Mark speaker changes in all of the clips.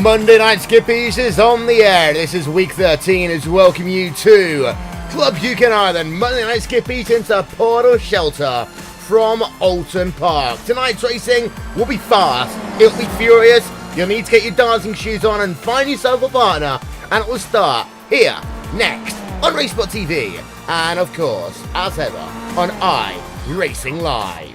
Speaker 1: Monday Night Skippys is on the air. This is week 13 as we welcome you to Club UK Ireland Monday Night Skippys into Portal Shelter from Alton Park. Tonight's racing will be fast, it'll be furious. You'll need to get your dancing shoes on and find yourself a partner, and it will start here next on RaceSpotTV and of course as ever on iRacingLive.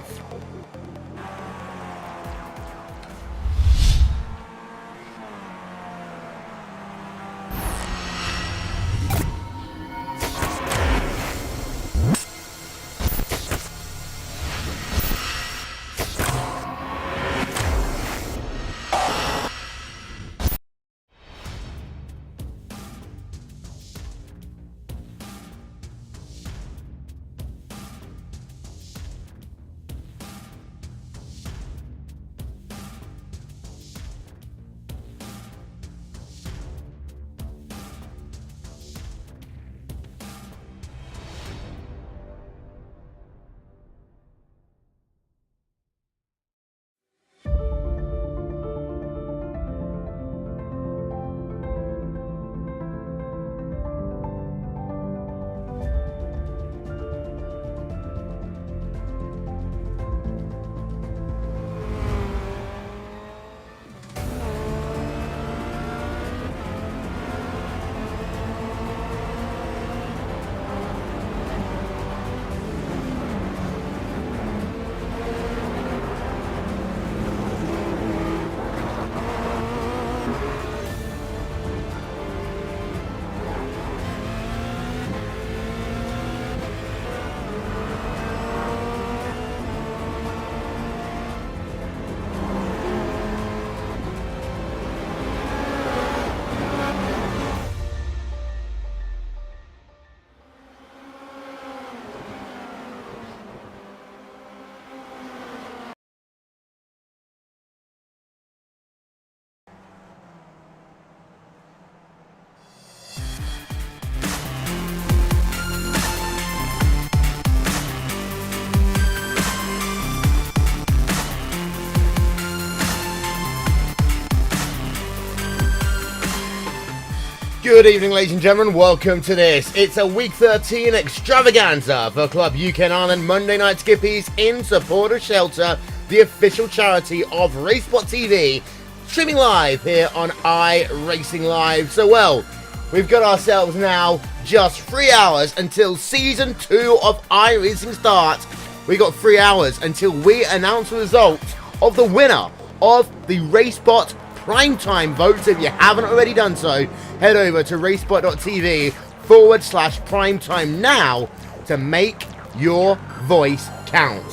Speaker 1: Good evening, ladies and gentlemen, welcome to this. It's a week 13 extravaganza for Club UK Ireland Monday Night Skippys in support of Shelter, the official charity of RaceSpotTV, streaming live here on iRacingLive. So, well, we've got ourselves now just 3 hours until Season 2 of iRacing starts. We got 3 hours until we announce the result of the winner of the RaceSpot Primetime votes. If you haven't already done so, head over to RaceSpot.tv/primetime now to make your voice count.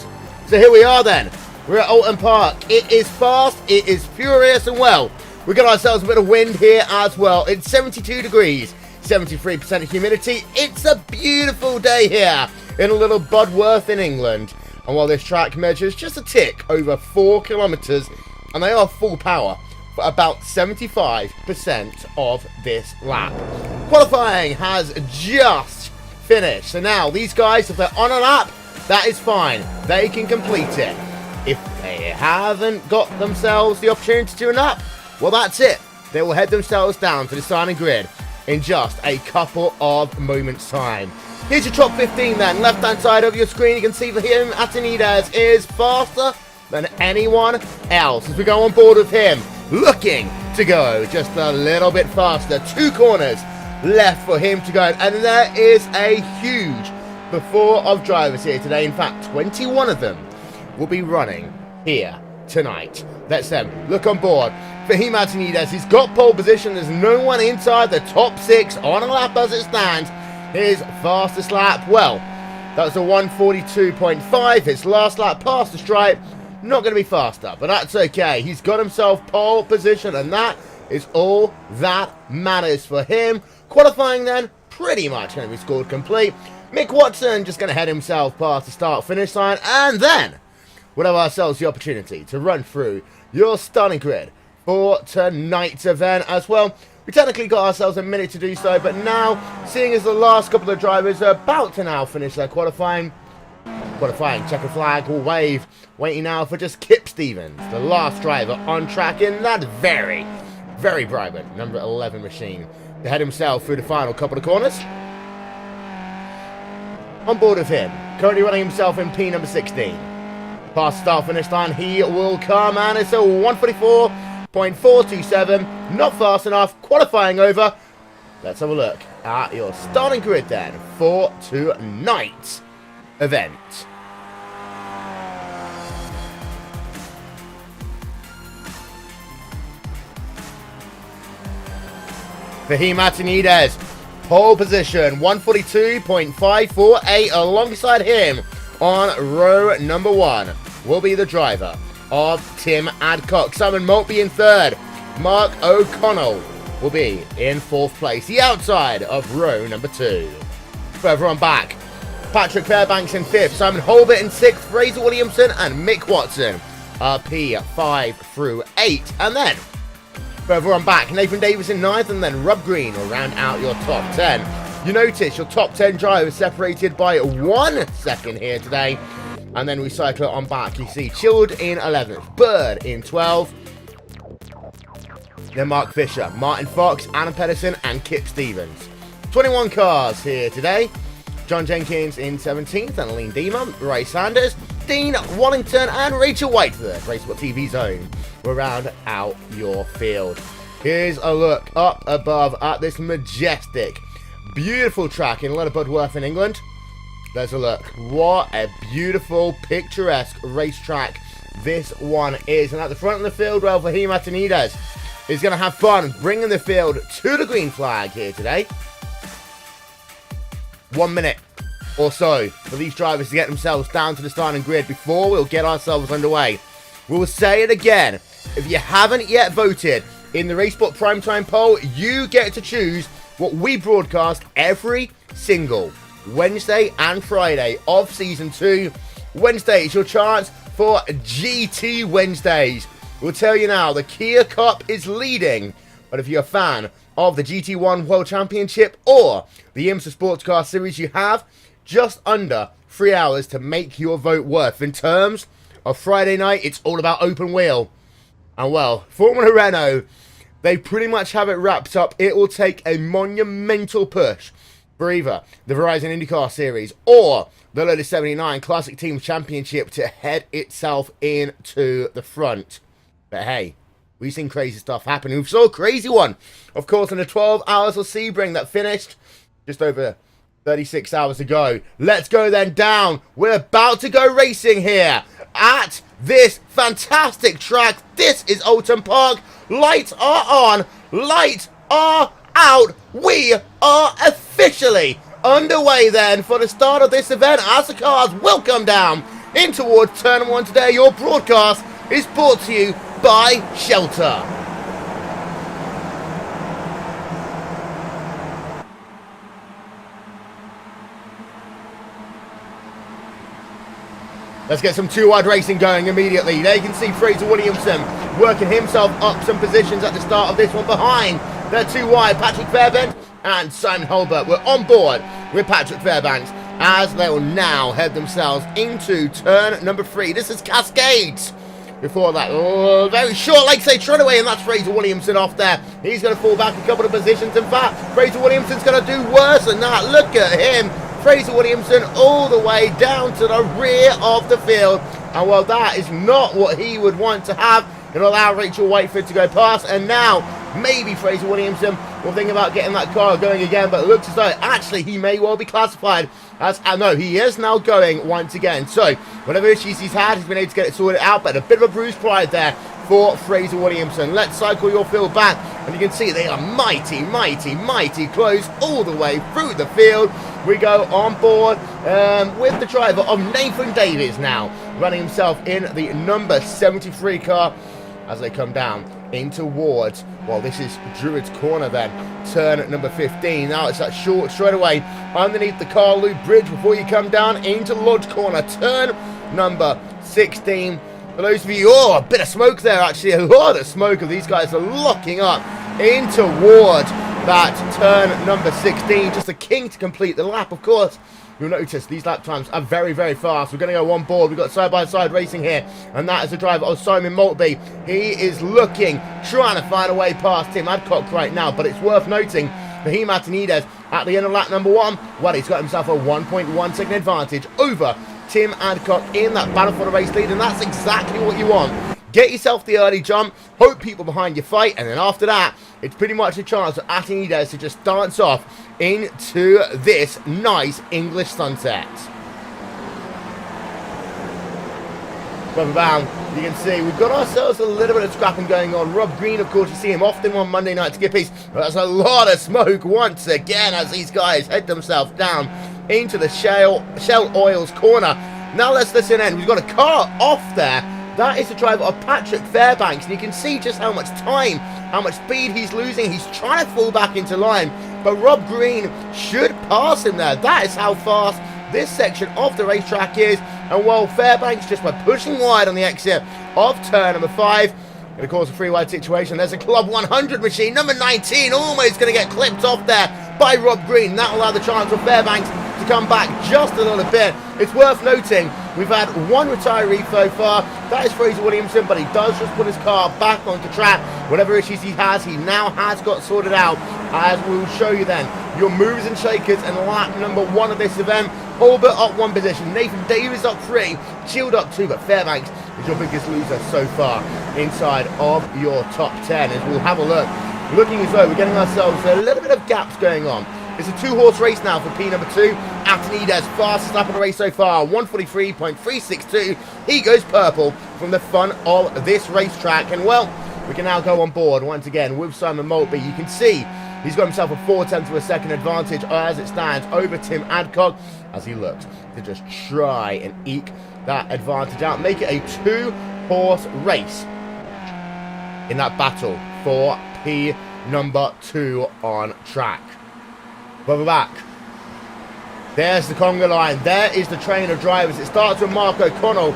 Speaker 1: So here we are then. We're at Alton Park. It is fast, it is furious, and well, we got ourselves a bit of wind here as well. It's 72 degrees, 73% humidity. It's a beautiful day here in a little Budworth in England. And while this track measures just a tick over 4 kilometers, and they are full power for about 75% of this lap. Qualifying has just finished, so now these guys, if they're on a lap, that is fine, they can complete it. If they haven't got themselves the opportunity to do a lap, well, that's it, they will head themselves down to the starting grid in just a couple of moments time. Here's your top 15 then. Left hand side of your screen, you can see that him, Atenides, is faster than anyone else as we go on board with him, looking to go just a little bit faster. 2 corners left for him to go, and there is a huge before of drivers here today. In fact, 21 of them will be running here tonight. Let's look on board for him. Atenides, he's got pole position. There's no one inside the top 6 on a lap as it stands. His fastest lap, well, that's a 1:42.5. His last lap past the stripe, not going to be faster, but that's okay. He's got himself pole position, and that is all that matters for him. Qualifying then, pretty much going to be scored complete. Mick Watson just going to head himself past the start-finish line, and then we'll have ourselves the opportunity to run through your starting grid for tonight's event as well. We technically got ourselves a minute to do so, but now, seeing as the last couple of drivers are about to now finish their qualifying, checker flag will wave, waiting now for just Kip Stevens, the last driver on track in that very, very vibrant number 11 machine to head himself through the final couple of corners. On board with him, currently running himself in P number 16. Past start finish line, he will come, and it's a 1:44.427. Not fast enough, qualifying over. Let's have a look at your starting grid then for tonight's event. Fahim Atinides, pole position, 1:42.548. Alongside him on row number 1 will be the driver of Tim Adcock. Simon Maltby in 3rd. Mark O'Connell will be in 4th place, the outside of row number 2. Further on back, Patrick Fairbanks in 5th, Simon Holbert in 6th, Fraser Williamson and Mick Watson are P5 through 8. And then, further on back, Nathan Davis in 9th, and then Rob Green will round out your top 10. You notice your top 10 drivers separated by 1 second here today. And then we cycle it on back. You see Chilled in 11th, Bird in 12th. Then Mark Fisher, Martin Fox, Adam Pedersen, and Kip Stevens. 21 cars here today. John Jenkins in 17th, and Aline Deemer, Ray Sanders, Dean Wallington, and Rachel Whiteford. RaceSpotTV's own will round out your field. Here's a look up above at this majestic, beautiful track in Ludbudworth in England. There's a look. What a beautiful, picturesque racetrack this one is. And at the front of the field, well, Fahim Atinides is going to have fun bringing the field to the green flag here today. 1 minute or so for these drivers to get themselves down to the starting grid before we'll get ourselves underway. We'll say it again. If you haven't yet voted in the RaceSpot Primetime poll, you get to choose what we broadcast every single Wednesday and Friday of Season 2. Wednesday is your chance for GT Wednesdays. We'll tell you now, the Kia Cup is leading, but if you're a fan of the GT1 World Championship or the IMSA Sports Car Series, you have just under 3 hours to make your vote worth. In terms of Friday night, it's all about open wheel. And well, Formula Renault, they pretty much have it wrapped up. It will take a monumental push for either the Verizon IndyCar Series or the Lotus 79 Classic Team Championship to head itself into the front. But hey, we've seen crazy stuff happen. We saw a crazy one, of course, in the 12 hours of Sebring that finished just over 36 hours ago. Let's go then down. We're about to go racing here at this fantastic track. This is Oulton Park. Lights are on. Lights are out. We are officially underway then for the start of this event as the cars will come down in towards turn 1 today. Your broadcast is brought to you by Shelter. Let's get some two-wide racing going immediately. There you can see Fraser Williamson working himself up some positions at the start of this one behind their two-wide Patrick Fairbanks and Simon Holbert. We're on board with Patrick Fairbanks as they will now head themselves into turn number 3. This is Cascades. Before that, very short, like say, straight away, and that's Fraser Williamson off there. He's going to fall back a couple of positions. In fact, Fraser Williamson's going to do worse than that. Look at him. Fraser Williamson all the way down to the rear of the field. And well, that is not what he would want to have. It'll allow Rachel Whiteford to go past. And now, maybe Fraser Williamson will think about getting that car going again. But it looks as though, actually, he may well be classified as, no, he is now going once again. So, whatever issues he's had, he's been able to get it sorted out. But a bit of a bruised pride there for Fraser Williamson. Let's cycle your field back. And you can see they are mighty, mighty, mighty close all the way through the field. We go on board with the driver of Nathan Davis now, running himself in the number 73 car as they come down in towards, well, this is Druids Corner then, turn number 15. Now it's that short straightaway underneath the Carl Loop Bridge before you come down into Lodge Corner, turn number 16. For those of you, a bit of smoke there actually, a lot of smoke of these guys are locking up in towards that turn number 16. Just a king to complete the lap, of course. you'll notice these lap times are very, very fast. We're going to go on board. We've got side-by-side racing here, and that is the driver of Simon Maltby. He is looking, trying to find a way past Tim Adcock right now, but it's worth noting Fahim Atanides at the end of lap number 1, well, he's got himself a 1.1 second advantage over Tim Adcock in that battle for the race lead, and that's exactly what you want. Get yourself the early jump, hope people behind you fight, and then after that, it's pretty much a chance for Atanides to just dance off into this nice English sunset. Further down, you can see we've got ourselves a little bit of scrapping going on. Rob Green, of course, you see him often on Monday Night Skippies. But that's a lot of smoke once again as these guys head themselves down into the Shell Oils corner. Now let's listen in. We've got a car off there. That is the driver of Patrick Fairbanks, and you can see just how much time, how much speed he's losing. He's trying to fall back into line, but Rob Green should pass him there. That is how fast this section of the racetrack is. And while Fairbanks, just by pushing wide on the exit of turn number 5, going to cause a 3-wide situation. There's a Club 100 machine, number 19, almost going to get clipped off there by Rob Green. That will allow the chance for Fairbanks to come back just a little bit. It's worth noting we've had one retiree so far. That is Fraser Williamson, but he does just put his car back onto track. Whatever issues he now has got sorted out, as we will show you then. Your movers and shakers and lap number 1 of this event. Holbert up 1 position, Nathan Davis up 3, Shield up 2, but Fairbanks is your biggest loser so far inside of your top 10. As we'll have a look, looking as though we're getting ourselves a little bit of gaps going on. It's a 2-horse race now for P number 2. Atanides, fastest lap of the race so far, 1:43.362. He goes purple from the fun of this racetrack. And well, we can now go on board once again with Simon Maltby. You can see he's got himself a 4/10 of a second advantage as it stands over Tim Adcock, as he looks to just try and eke that advantage out, make it a 2-horse race in that battle for P number 2 on track. But we're back. There's the conga line. There is the train of drivers. It starts with Mark O'Connell.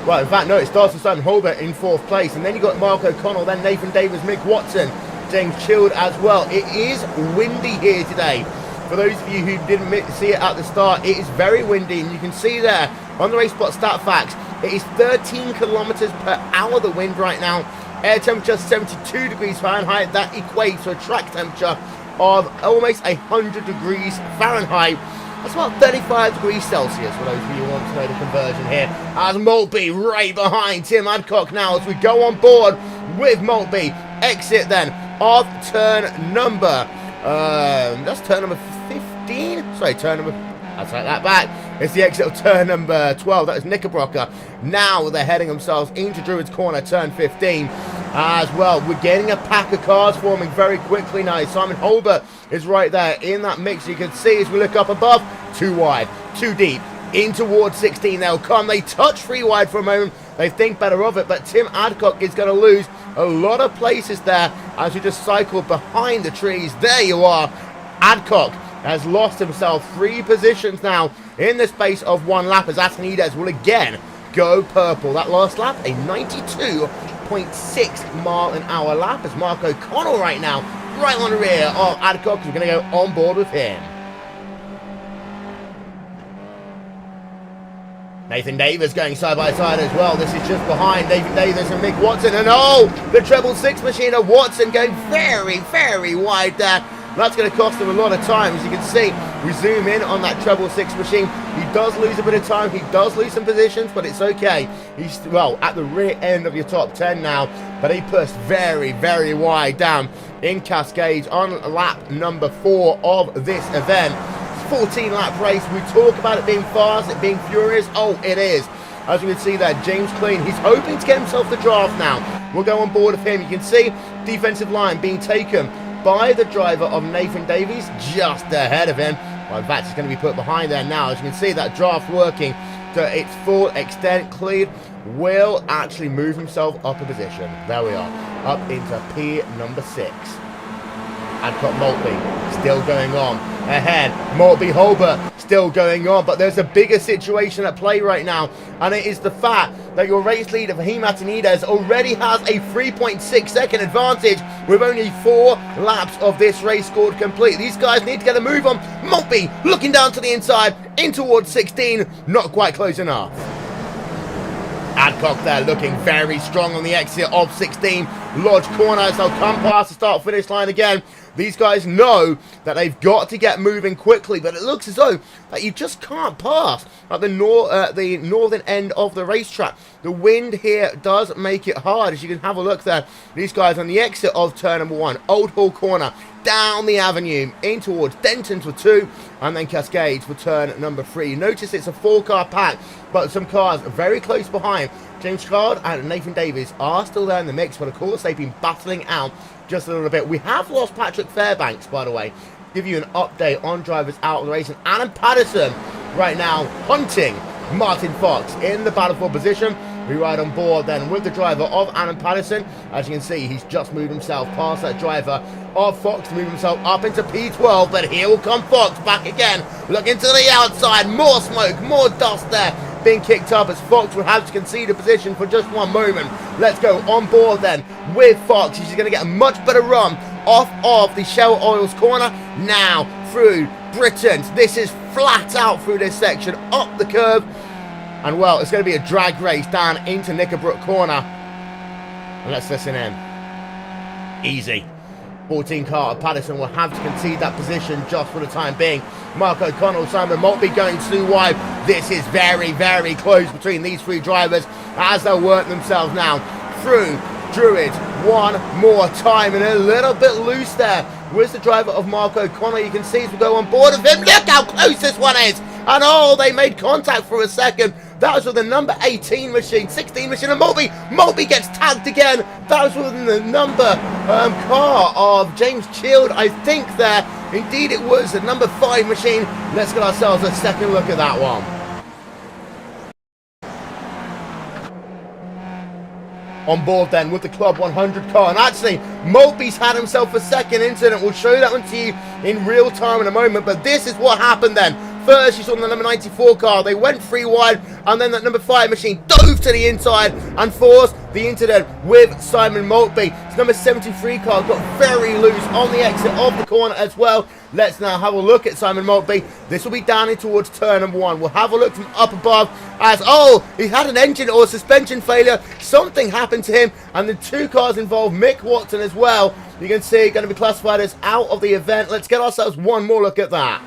Speaker 1: Well, in fact, no, it starts with Simon Holbert in 4th place. And then you've got Mark O'Connell, then Nathan Davis, Mick Watson, James Chilled as well. It is windy here today. For those of you who didn't see it at the start, it is very windy. And you can see there on the RaceSpot stat facts, it is 13 kilometers per hour the wind right now. Air temperature 72 degrees Fahrenheit. That equates to a track temperature of almost 100 degrees Fahrenheit. That's about 35 degrees Celsius for those of you who want to know the conversion here. As Maltby right behind Tim Adcock now as we go on board with Maltby. Exit then of turn number, that's turn number 15? Sorry, turn number, I'll take that back. It's the exit of turn number 12. That is Knickerbrocker. Now they're heading themselves into Druids Corner, turn 15. As well, we're getting a pack of cars forming very quickly now. Simon Holbert is right there in that mix. You can see as we look up above, 2 wide, 2 deep, in towards 16. They'll come. They touch 3 wide for a moment. They think better of it, but Tim Adcock is going to lose a lot of places there as we just cycle behind the trees. There you are. Adcock has lost himself 3 positions now in the space of 1 lap as Atanides will again go purple. That last lap, a 92.6 mile an hour lap as Mark O'Connell right now, right on the rear of Adcock. We're going to go on board with him. Nathan Davis going side by side as well. This is just behind Nathan Davis and Mick Watson. And oh, the treble 6 machine of Watson going very, very wide there. That's going to cost him a lot of time. As you can see, we zoom in on that treble 6 machine. He does lose a bit of time. He does lose some positions, but it's okay. He's, well, at the rear end of your top 10 now. But he pushed very, very wide down in Cascades on lap number 4 of this event. 14-lap race. We talk about it being fast, it being furious. Oh, it is. As you can see there, James Clean, he's hoping to get himself the draft now. We'll go on board with him. You can see defensive line being taken by the driver of Nathan Davies just ahead of him. Well, in fact, he's going to be put behind there now. As you can see, that draft working to its full extent. Clean will actually move himself up a position. There we are, up into P number 6. Adcock Maltby still going on ahead. Maltby Holbert still going on, but there's a bigger situation at play right now, and it is the fact that your race leader Fahim Atinides already has a 3.6 second advantage with only 4 laps of this race scored complete. These guys need to get a move on. Maltby looking down to the inside in towards 16, not quite close enough. Adcock there looking very strong on the exit of 16. Lodge corners, they'll come past the start-finish line again. These guys know that they've got to get moving quickly, but it looks as though that you just can't pass at the northern end of the racetrack. The wind here does make it hard, as you can have a look there. These guys on the exit of turn number 1, Old Hall corner, down the avenue, in towards Denton's for 2, and then Cascades for turn number 3. Notice it's a 4-car pack, but some cars very close behind. James Card and Nathan Davies are still there in the mix, but of course they've been battling out just a little bit. We have lost Patrick Fairbanks, by the way. Give you an update on drivers out of the race. And Alan Patterson right now hunting Martin Fox in the battle for position. We ride on board then with the driver of Alan Patterson. As you can see, he's just moved himself past that driver of Fox to move himself up into P12. But here will come Fox back again. Looking to the outside. More smoke, more dust there being kicked up as Fox will have to concede a position for just one moment. Let's go on board then with Fox. He's going to get a much better run off of the Shell Oils corner. Now through Britons. This is flat out through this section, up the curve. And well, it's going to be a drag race down into Knickerbrook corner. And let's listen in. Easy. 14 car Patterson will have to concede that position just for the time being. Mark O'Connell, Simon Maltby going too wide. This is very, very close between these 3 drivers as they'll work themselves now through Druid one more time, and a little bit loose there. Where's the driver of Mark O'Connell? You can see as we go on board of him. Look how close this one is. And oh, they made contact for a second. That was with the number 18 machine, 16 machine, and Maltby gets tagged again. That was with the number car of James Child, I think there. Indeed, it was the number 5 machine. Let's get ourselves a second look at that one. On board then with the Club 100 car, and actually Maltby's had himself a second incident. We'll show that one to you in real time in a moment, but this is what happened then. First, you saw the number 94 car. They went 3 wide, and then that number 5 machine dove to the inside and forced the incident with Simon Maltby. His number 73 car got very loose on the exit of the corner as well. Let's now have a look at Simon Maltby. This will be down in towards turn number 1. We'll have a look from up above as, oh, he had an engine or suspension failure. Something happened to him, and the 2 cars involved Mick Watson as well. You can see going to be classified as out of the event. Let's get ourselves one more look at that.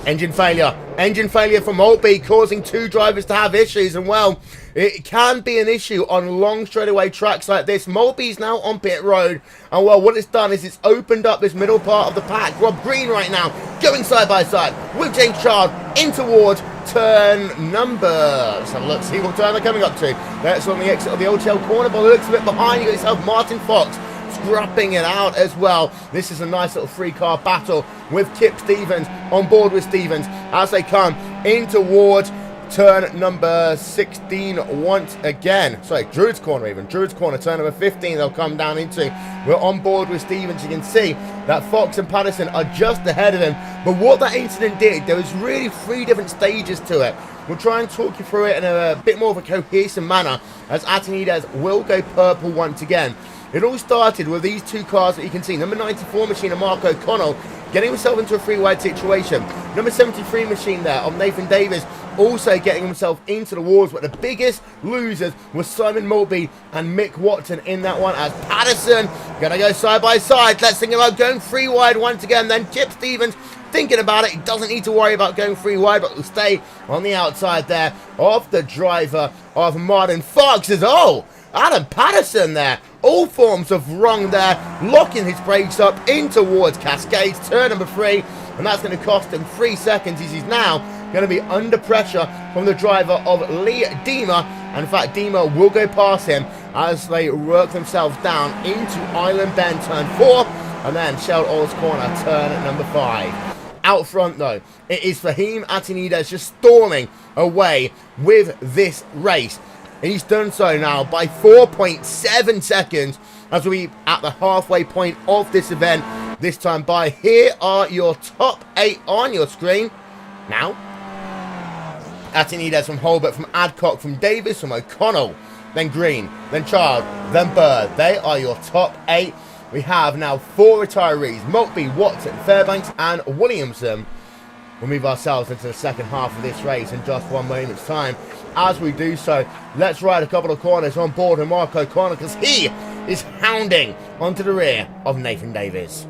Speaker 1: Engine failure from Maltby, causing 2 drivers to have issues, and well, it can be an issue on long straightaway tracks like this. Maltby's now on pit road, and well, what it's done is it's opened up this middle part of the pack. Rob Green right now going side by side with James Child in towards turn number, let's have a look, see what turn they're coming up to. That's on the exit of the Old Shell corner, but it looks a bit behind. You got yourself Martin Fox scrapping it out as well. This is a nice little 3-car battle with Kip Stevens on board with Stevens as they come in towards turn number 16 once again. Sorry, Druid's corner even. Druid's corner, turn number 15 they'll come down into. We're on board with Stevens. You can see that Fox and Patterson are just ahead of him. But what that incident did, there was really 3 different stages to it. We'll try and talk you through it in a bit more of a cohesive manner as Atinides will go purple once again. It all started with these 2 cars that you can see. Number 94 machine of Mark O'Connell getting himself into a 3-wide situation. Number 73 machine there of Nathan Davis also getting himself into the walls. But the biggest losers were Simon Maltby and Mick Watson in that one, as Patterson going to go side by side. Let's think about going 3 wide once again. Then Kip Stevens thinking about it. He doesn't need to worry about going 3 wide, but will stay on the outside there of the driver of Martin Fox. Oh, Adam Patterson there. All forms of wrong there, locking his brakes up in towards Cascades, turn number 3, and that's going to cost him 3 seconds as he's now going to be under pressure from the driver of Lee Deemer. And in fact, Deemer will go past him as they work themselves down into Island Bend, turn 4, and then Shell Oils corner, turn number 5. Out front, though, it is Fahim Atinides just storming away with this race. And he's done so now by 4.7 seconds as we at the halfway point of this event. This time by, here are your top 8 on your screen. Now, Atinides from Holbert, from Adcock, from Davis, from O'Connell, then Green, then Child, then Bird. They are your top 8. We have now 4 retirees, Maltby, Watson, Fairbanks, and Williamson. We'll move ourselves into the second half of this race in just one moment's time. As we do so, let's ride a couple of corners on board with Mark O'Connor, because he is hounding onto the rear of Nathan Davis.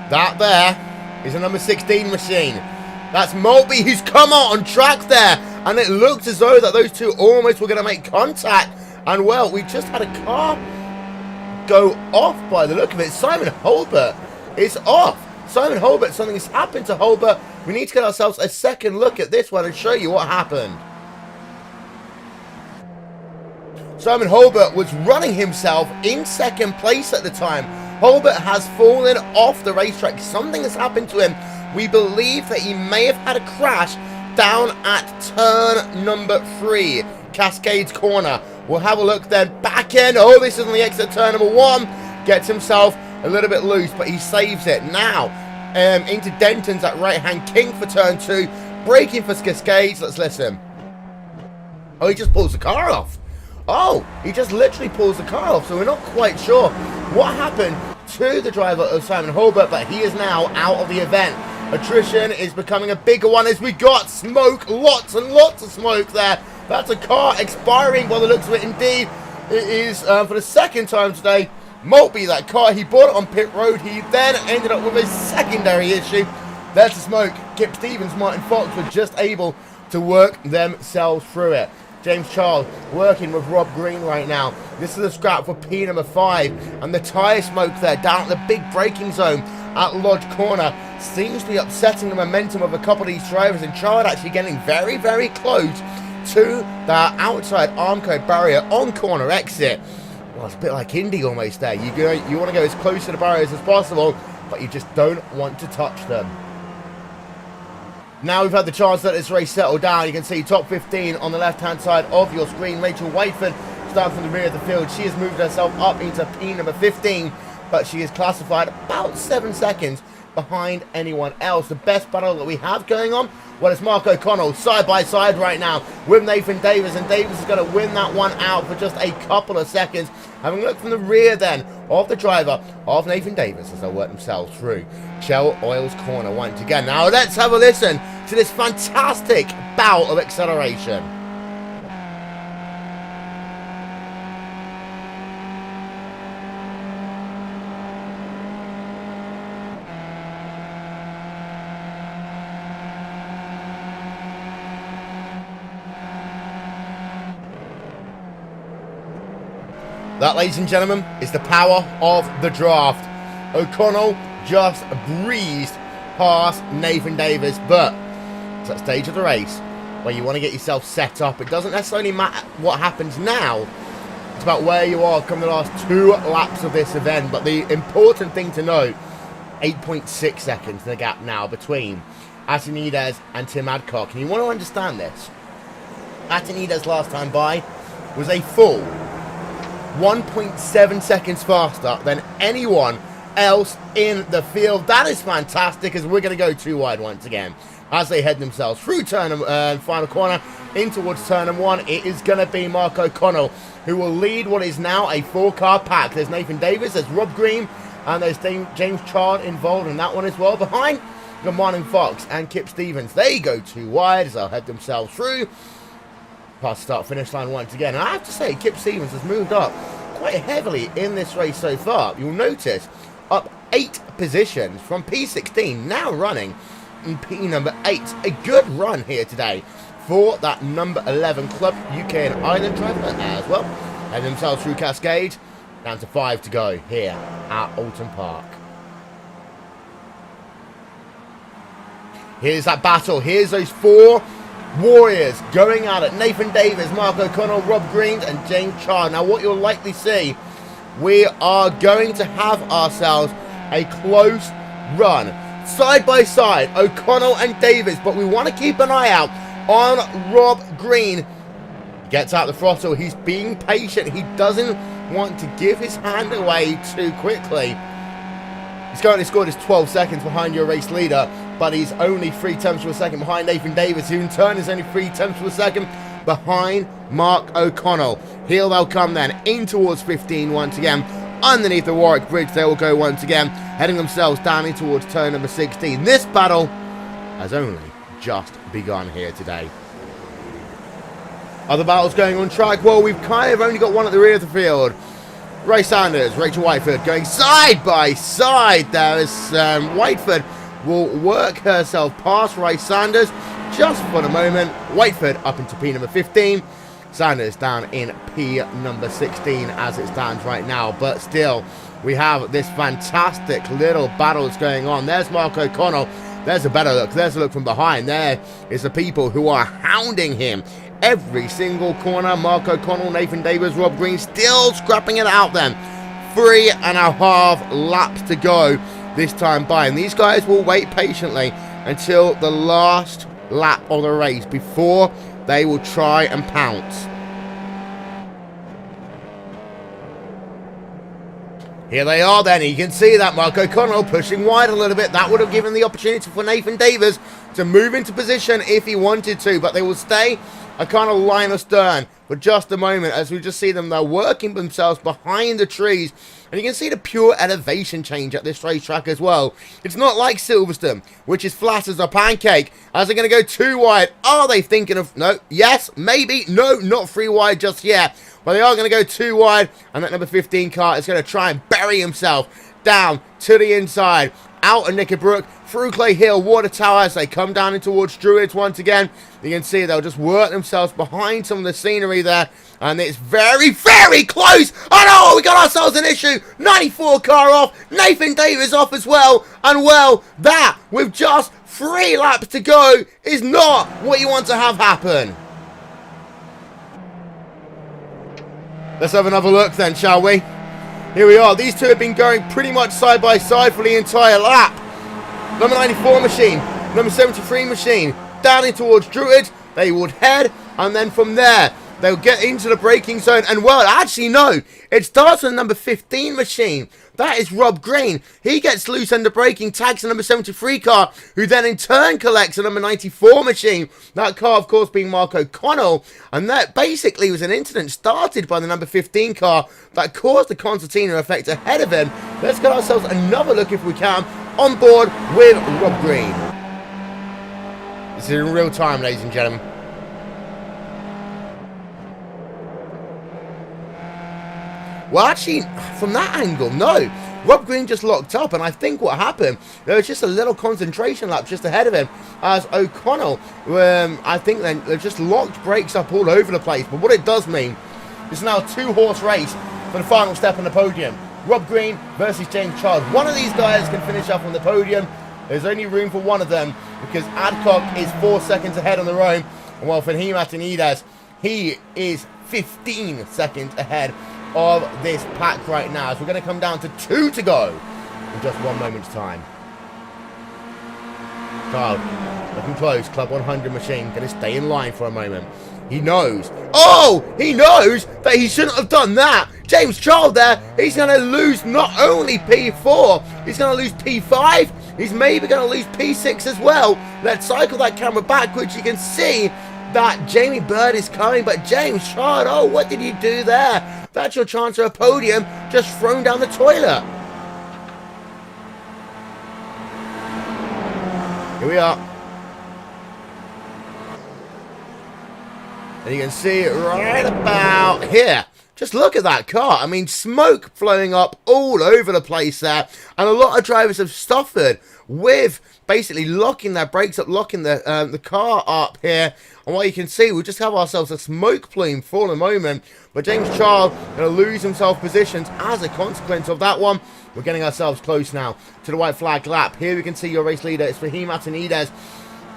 Speaker 1: That there is a number 16 machine. That's Maltby, who's come out on track there. And it looks as though that those two almost were going to make contact. And, well, we just had a car go off by the look of it. Simon Holbert is off. Simon Holbert, something has happened to Holbert. We need to get ourselves a second look at this one and show you what happened. Simon Holbert was running himself in second place at the time. Holbert has fallen off the racetrack. Something has happened to him. We believe that he may have had a crash down at turn number 3, Cascades Corner. We'll have a look then. Back in. Oh, this is on the exit turn number 1. Gets himself a little bit loose, but he saves it. Now, into Denton's at right-hand King for turn 2. Braking for Cascades. Let's listen. Oh, he just pulls the car off. Oh, he just literally pulls the car off, so we're not quite sure what happened to the driver of Simon Holbert, but he is now out of the event. Attrition is becoming a bigger one as we got smoke, lots and lots of smoke there. That's a car expiring by the looks of it indeed. It is, for the second time today, Maltby, that car. He bought it on pit road. He then ended up with a secondary issue. There's the smoke. Kip Stevens, Martin Fox were just able to work themselves through it. James Charles working with Rob Green right now. This is a scrap for P number 5. And the tyre smoke there down at the big braking zone at Lodge Corner seems to be upsetting the momentum of a couple of these drivers. And Charles actually getting very, very close to that outside Armco barrier on corner exit. Well, it's a bit like Indy almost there. You want to go as close to the barriers as possible, but you just don't want to touch them. Now we've had the chance to let this race settle down. You can see top 15 on the left-hand side of your screen. Rachel Whiteford starting from the rear of the field. She has moved herself up into P number 15, but she is classified about 7 seconds behind anyone else. The best battle that we have going on, well, it's Mark O'Connell side by side right now with Nathan Davis, and Davis is going to win that one out for just a couple of seconds. Having a look from the rear then of the driver of Nathan Davis as they work themselves through Shell Oil's corner once again. Now let's have a listen to this fantastic bout of acceleration. That, ladies and gentlemen, is the power of the draft. O'Connell just breezed past Nathan Davis, but it's that stage of the race where you want to get yourself set up. It doesn't necessarily matter what happens now. It's about where you are come the last 2 laps of this event. But the important thing to note, 8.6 seconds the gap now between Atinides and Tim Adcock. And you want to understand this. Atinides last time by was a full 1.7 seconds faster than anyone else in the field. That is fantastic, as we're going to go 2 wide once again as they head themselves through turn final corner in towards turn 1. It is going to be Mark O'Connell who will lead what is now a 4-car pack. There's Nathan Davis, there's Rob Green, and there's James Chard involved in that one as well. Behind, the Martin Fox and Kip Stevens. They go 2 wide as they'll head themselves through past start finish line once again. And I have to say, Kip Stevens has moved up quite heavily in this race so far. You'll notice up 8 positions from P16, now running in P number 8. A good run here today for that number 11 Club UK and Ireland driver as well. Head themselves through Cascade, down to 5 to go here at Alton Park. Here's that battle. Here's those four warriors going at it. Nathan Davis, Mark O'Connell, Rob Green, and James Chard. Now, what you'll likely see, we are going to have ourselves a close run. Side by side, O'Connell and Davis. But we want to keep an eye out on Rob Green. Gets out the throttle. He's being patient. He doesn't want to give his hand away too quickly. He's currently scored his 12 seconds behind your race leader, but he's only 3/10 of a second behind Nathan Davis, who in turn is only 3/10 of a second behind Mark O'Connell. Here they'll come then, in towards 15 once again. Underneath the Warwick Bridge, they will go once again, heading themselves down in towards turn number 16. This battle has only just begun here today. Other battles going on track? Well, we've kind of only got one at the rear of the field. Ray Sanders, Rachel Whiteford going side by side there as Whiteford will work herself past Ray Sanders just for the moment. Whiteford up into P number 15. Sanders down in P number 16 as it stands right now. But still, we have this fantastic little battle that's going on. There's Mark O'Connell. There's a better look. There's a look from behind. There is the people who are hounding him. Every single corner, Mark O'Connell, Nathan Davis, Rob Green still scrapping it out then. 3.5 laps to go this time by. And these guys will wait patiently until the last lap of the race before they will try and pounce. Here they are then. You can see that Mark O'Connell pushing wide a little bit. That would have given the opportunity for Nathan Davis to move into position if he wanted to. But they will stay a kind of line astern for just a moment as we just see them now working themselves behind the trees. And you can see the pure elevation change at this racetrack as well. It's not like Silverstone, which is flat as a pancake. As they're going to go too wide. Are they thinking of... No, yes, maybe. No, not 3 wide just yet. But they are going to go too wide. And that number 15 car is going to try and bury himself down to the inside. Out of Knickerbrook, through Clay Hill, Water Tower as they come down in towards Druids once again. You can see they'll just work themselves behind some of the scenery there. And it's very, very close. Oh no, we got ourselves an issue. 94 car off. Nathan Davis off as well. And well, that with just 3 laps to go is not what you want to have happen. Let's have another look then, shall we? Here we are. These two have been going pretty much side by side for the entire lap. Number 94 machine, number 73 machine, down in towards Druid. They would head, and then from there, they'll get into the braking zone. And well, actually, no. It starts with number 15 machine. That is Rob Green. He gets loose under braking, tags the number 73 car, who then in turn collects the number 94 machine. That car, of course, being Mark O'Connell. And that basically was an incident started by the number 15 car that caused the concertina effect ahead of him. Let's get ourselves another look, if we can, on board with Rob Green. This is in real time, ladies and gentlemen. Well, actually, from that angle, no. Rob Green just locked up, and I think what happened, there was just a little concentration lap just ahead of him, as O'Connell, I think then, they just locked brakes up all over the place. But what it does mean, it's now a 2-horse race for the final step on the podium. Rob Green versus James Chard. One of these guys can finish up on the podium. There's only room for one of them, because Adcock is 4 seconds ahead on the road, and while Fahim Atanides, he is 15 seconds ahead of this pack right now. So we're going to come down to 2 to go in just 1 moment's time. Child, looking close. Club 100 machine going to stay in line for a moment. He knows. Oh, he knows that he shouldn't have done that. James Child there, he's going to lose not only P4, he's going to lose P5. He's maybe going to lose P6 as well. Let's cycle that camera backwards. You can see that Jamie Bird is coming, but James Chard, oh, what did you do there? That's your chance for a podium, just thrown down the toilet. Here we are. And you can see right about here. Just look at that car. I mean, smoke flowing up all over the place there. And a lot of drivers have suffered with basically locking their brakes up, locking the car up here. And what you can see, we just have ourselves a smoke plume for the moment. But James Chard going to lose himself positions as a consequence of that one. We're getting ourselves close now to the white flag lap. Here we can see your race leader. It's Fahim Atanides.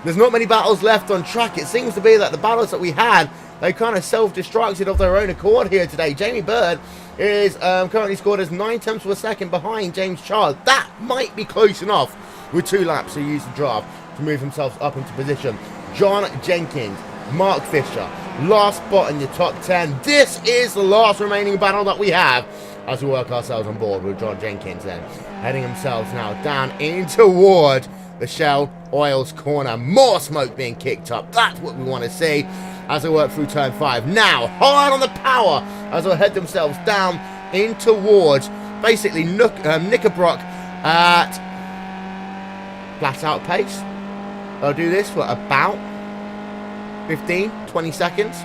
Speaker 1: There's not many battles left on track. It seems to be that the battles that we had, they kind of self-destructed of their own accord here today. Jamie Bird is currently scored as 0.9 behind James Child. That might be close enough with 2 laps to use the draft to move himself up into position. John Jenkins, Mark Fisher, last spot in the top 10. This is the last remaining battle that we have as we work ourselves on board with John Jenkins then. Heading himself now down in toward the Shell Oils corner. More smoke being kicked up. That's what we want to see as they work through turn 5. Now, hard on the power as they head themselves down in towards basically Knickerbrook at flat out pace. They'll do this for about 15-20 seconds.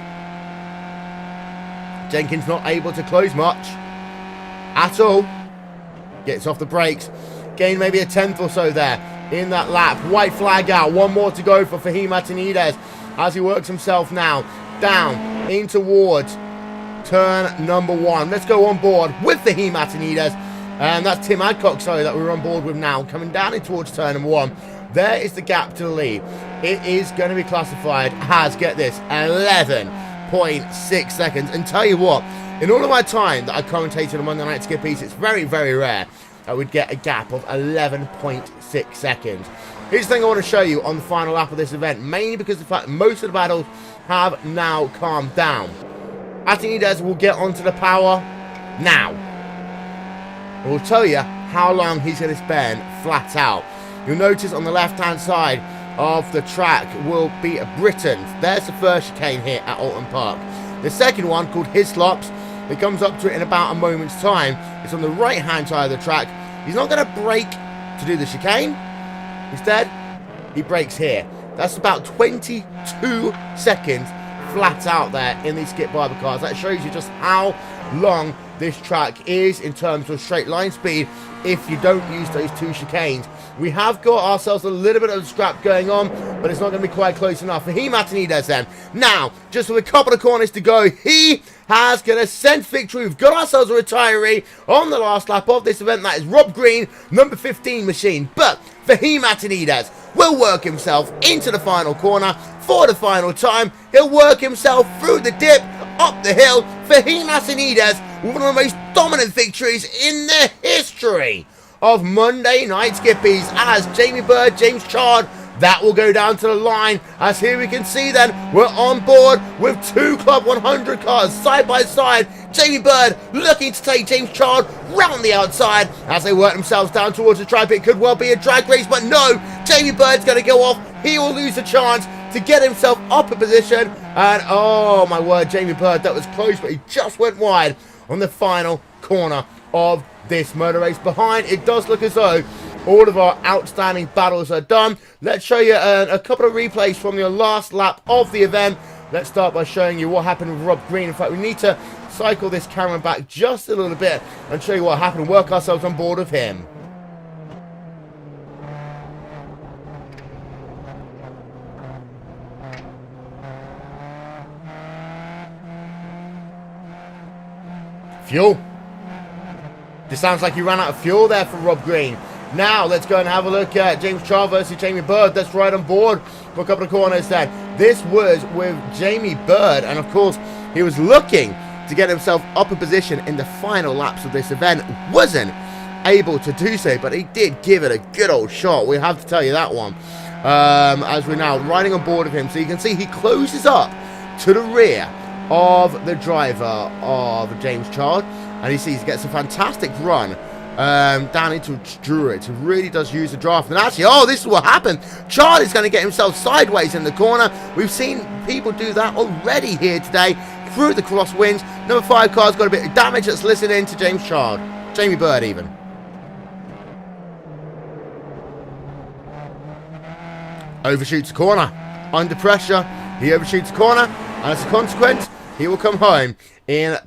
Speaker 1: Jenkins not able to close much at all. Gets off the brakes. Gain maybe a 10th or so there in that lap. White flag out. One more to go for Fahim Atanides as he works himself now down in towards turn number 1. Let's go on board with Fahim Atanides. And that's Tim Adcock, sorry, that we're on board with now. Coming down in towards turn number 1. There is the gap to the lead. It is going to be classified as, get this, 11.6 seconds. And tell you what, in all of my time that I commentated on Monday Night Skippys, it's very, very rare that we'd get a gap of 11.6 seconds. Here's the thing I want to show you on the final lap of this event, mainly because of the fact most of the battles have now calmed down. Atanides will get onto the power now. We'll tell you how long he's going to spend flat out. You'll notice on the left-hand side of the track will be Britain. There's the first chicane here at Alton Park. The second one, called Hislops, it comes up to it in about a moment's time. It's on the right-hand side of the track. He's not going to brake to do the chicane. Instead, he brakes here. That's about 22 seconds flat out there in these Skip Barber cars. That shows you just how long this track is in terms of straight line speed if you don't use those 2 chicanes. We have got ourselves a little bit of a scrap going on, but it's not going to be quite close enough for Fahim Atanides then. Now, just with a couple of corners to go, he has going to sense victory. We've got ourselves a retiree on the last lap of this event. That is Rob Green, number 15 machine. But Fahim Atanides will work himself into the final corner for the final time. He'll work himself through the dip, up the hill. Fahim Atanides with one of the most dominant victories in the history of Monday Night Skippys as Jamie Bird, James Chard, that will go down to the line. As here we can see then, we're on board with 2 Club 100 cars side by side. Jamie Bird looking to take James Chard round the outside as they work themselves down towards the track. It could well be a drag race, but no, Jamie Bird's going to go off. He will lose a chance to get himself up a position. And oh my word, Jamie Bird, that was close, but he just went wide on the final corner of this motor race. Behind, it does look as though all of our outstanding battles are done. Let's show you a couple of replays from the last lap of the event. Let's start by showing you what happened with Rob Green. In fact, we need to cycle this camera back just a little bit and show you what happened and work ourselves on board with him. Fuel. This sounds like he ran out of fuel there for Rob Green. Now, let's go and have a look at James Chard versus Jamie Bird. That's right on board for a couple of corners then. This was with Jamie Bird, and of course, he was looking to get himself up a position in the final laps of this event. Wasn't able to do so, but he did give it a good old shot. We have to tell you that one. As we're now riding on board of him. So you can see he closes up to the rear of the driver of James Chard. And he sees he gets a fantastic run down into Druitt, who really does use the draft. And actually, oh, this is what happened. Chard is going to get himself sideways in the corner. We've seen people do that already here today through the crosswinds. Number 5 car's got a bit of damage. Let's listen in to James Chard. Jamie Bird even. Overshoots the corner. Under pressure, he overshoots the corner. And as a consequence, he will come home in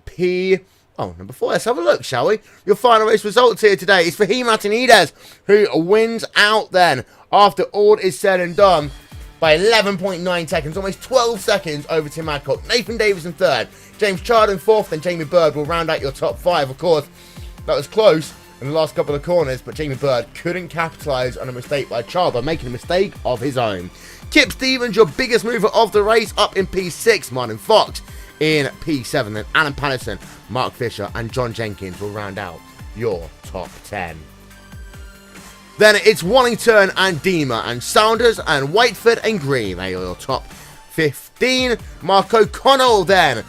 Speaker 1: number 4. Let's have a look, shall we? Your final race results here today is for Fahim Atanides, who wins out then, after all is said and done, by 11.9 seconds, almost 12 seconds over Tim Adcock. Nathan Davis in 3rd, James Chard in 4th, and Jamie Bird will round out your top 5. Of course, that was close, in the last couple of corners, but Jamie Bird couldn't capitalise on a mistake by Charles by making a mistake of his own. Kip Stevens, your biggest mover of the race, up in P6. Martin Fox in P7. Then Alan Patterson, Mark Fisher, and John Jenkins will round out your top 10. Then it's Wallington and Deemer and Saunders and Whiteford and Green. They are your top 15. Mark O'Connell then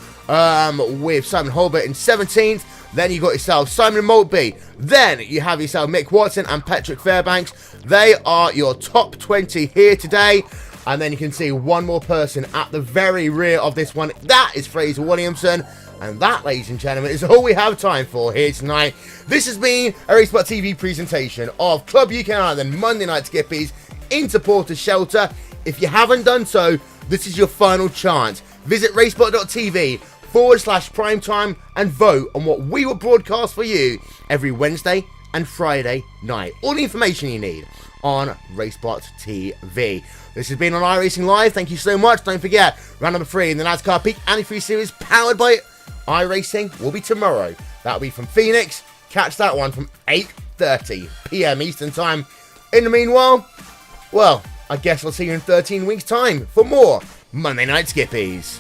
Speaker 1: with Simon Holbert in 17th. Then you got yourself Simon Maltby. Then you have yourself Mick Watson and Patrick Fairbanks. They are your top 20 here today. And then you can see one more person at the very rear of this one. That is Fraser Williamson. And that, ladies and gentlemen, is all we have time for here tonight. This has been a RaceSpotTV presentation of Club UK Ireland Monday Night Skippies in Supporters Shelter. If you haven't done so, this is your final chance. Visit RaceSpot.tv/primetime and vote on what we will broadcast for you every Wednesday and Friday night. All the information you need on RaceSpotTV. This has been on iRacingLive. Thank you so much. Don't forget, round number 3 in the NASCAR Peak Antifreeze Series powered by iRacing will be tomorrow. That'll be from Phoenix. Catch that one from 8:30 p.m. Eastern Time. In the meanwhile, well, I guess I'll see you in 13 weeks' time for more Monday Night Skippies.